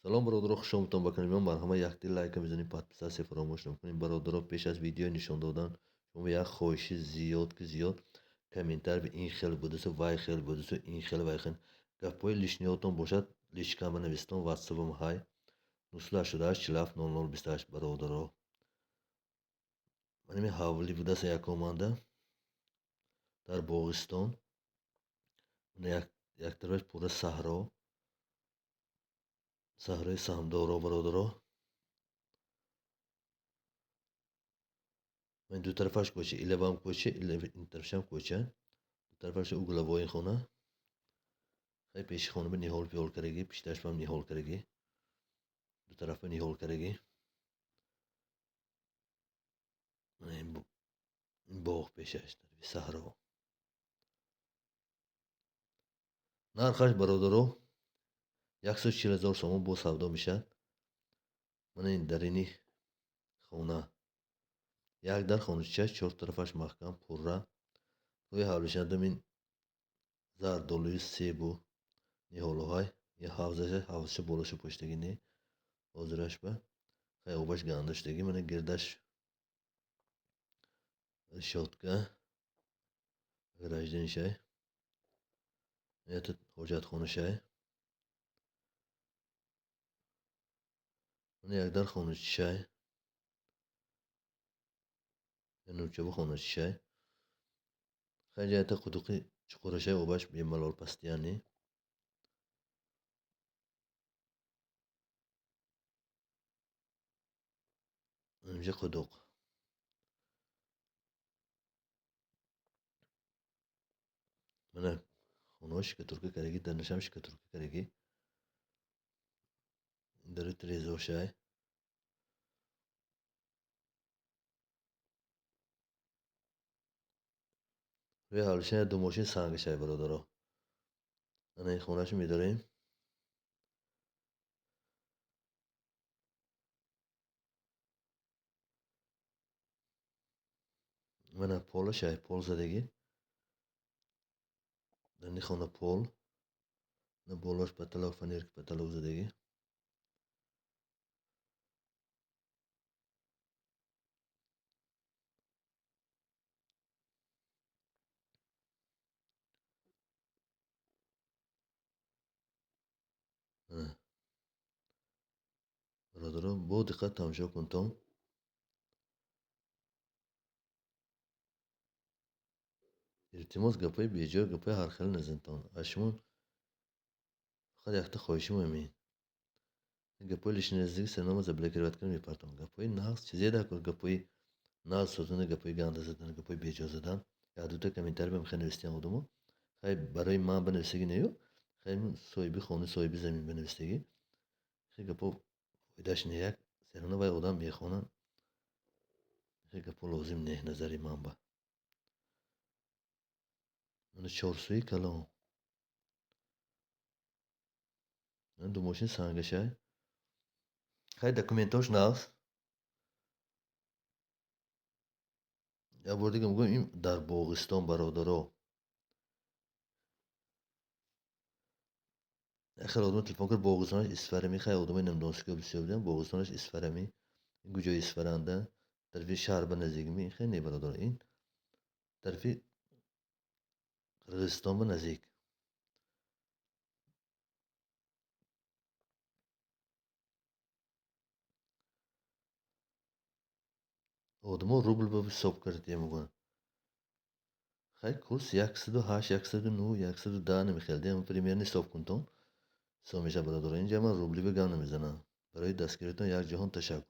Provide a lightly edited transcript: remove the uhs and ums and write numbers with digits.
سلام برادرها، خوش آمدید به کانال من. برنامه یک دیل لایک میزنید، پادپیساسی فراموش نکنید. برادرها پیش از ویدیو نشان دادن شما یک خواهشی زیاد که زیاد کامنتر به این خیلی بودست وای خیلی بودست این خیلی وای خیلی گپای لیشنیاتون باشد لیشکا بنویسید. واتساپم های 988 47 00 28 برادرها. من می حوالی بودست یک آمانده در باغستان. من یک طرفش پوره صحرای سهمدارا برادرها. من دو طرفش کوچه ایلوام کوچه این طرفشم کوچه دو طرفش اوگلوای خونه خیلی پیش خونه به نیهال پیال کرگی پیشترش هم نیهال کرگی دو طرف نیهال کرگی. من این باغ پیشش در صحرا نرخش برادرو 140,000 سوم با سودا میشه. من این درینی خونه یک در خونه چه چهار طرفش محکم پره روی حوالش این زردالوی سیب و نیهالوهای یه حوزش بالش پشتگی نی حاضرش به خیلی اوبش گندشتگی. من گردش شاتگاه گرجدین شه یه حجت خونه شه. من یک در خونه شه یه نوچه با خونه شه خیلی جایت قدوقی چقوره شه اوبش به ملال پستیانی اینجا قدوق من خونهاش که ترکی کرگی در نشمش که ترکی کرگی در تریزو شه روی حالشه دو ماشین سنگ شه برادرها. من این خونهش میداریم. من پول شه پول زدگی در این خونه پول نه بالاش پتلو فنیر که پتلو زدگی برادرها با دقت تماشا کن تام. التماس گپای بیجا گپای هر خیلی نزن تان اشمون فقط یک تا خواهشی مهمی گپای لیش نزدیک سنام زبله کروت کنم میپرتم گپای نقص چیزی ده کن گپای نقص سازونه گپای گنده زدن گپای بیجا زدن یا دو تا کامنتر بهم خیلی نوشتیم بودم خیلی برای من بنویسگی نیو خیلی صاحبی خونه صاحبی زمین بنویسگی خیلی گپا فایدهش نیک سرانه وای آدم میخوانن خیلی گپا لازم نه نظری من با من چهارسوی کلام من دو ماشین سنگشه خیلی دکومنتاش نقص یا بار دیگه میگم این در باغستان برادرها خیلی آدم تلفن کرد باغستانش اسفرمی خیلی آدم نمیدونست که بسیار بودن باغستانش اسفرمی این کجای اسفرنده طرفی شهر به نزدیک می خیلی نه برادر این طرفی قرقستان به نزدیک آدم ها روبل به حساب کرده میگن خیلی کورس 108 109 110 نمیخیلده اما پریمیر حساب کنتم سامیشه برادر اینجا من روبلی به گم نمیزنم. برای دستگیریتان یک جهان تشکر.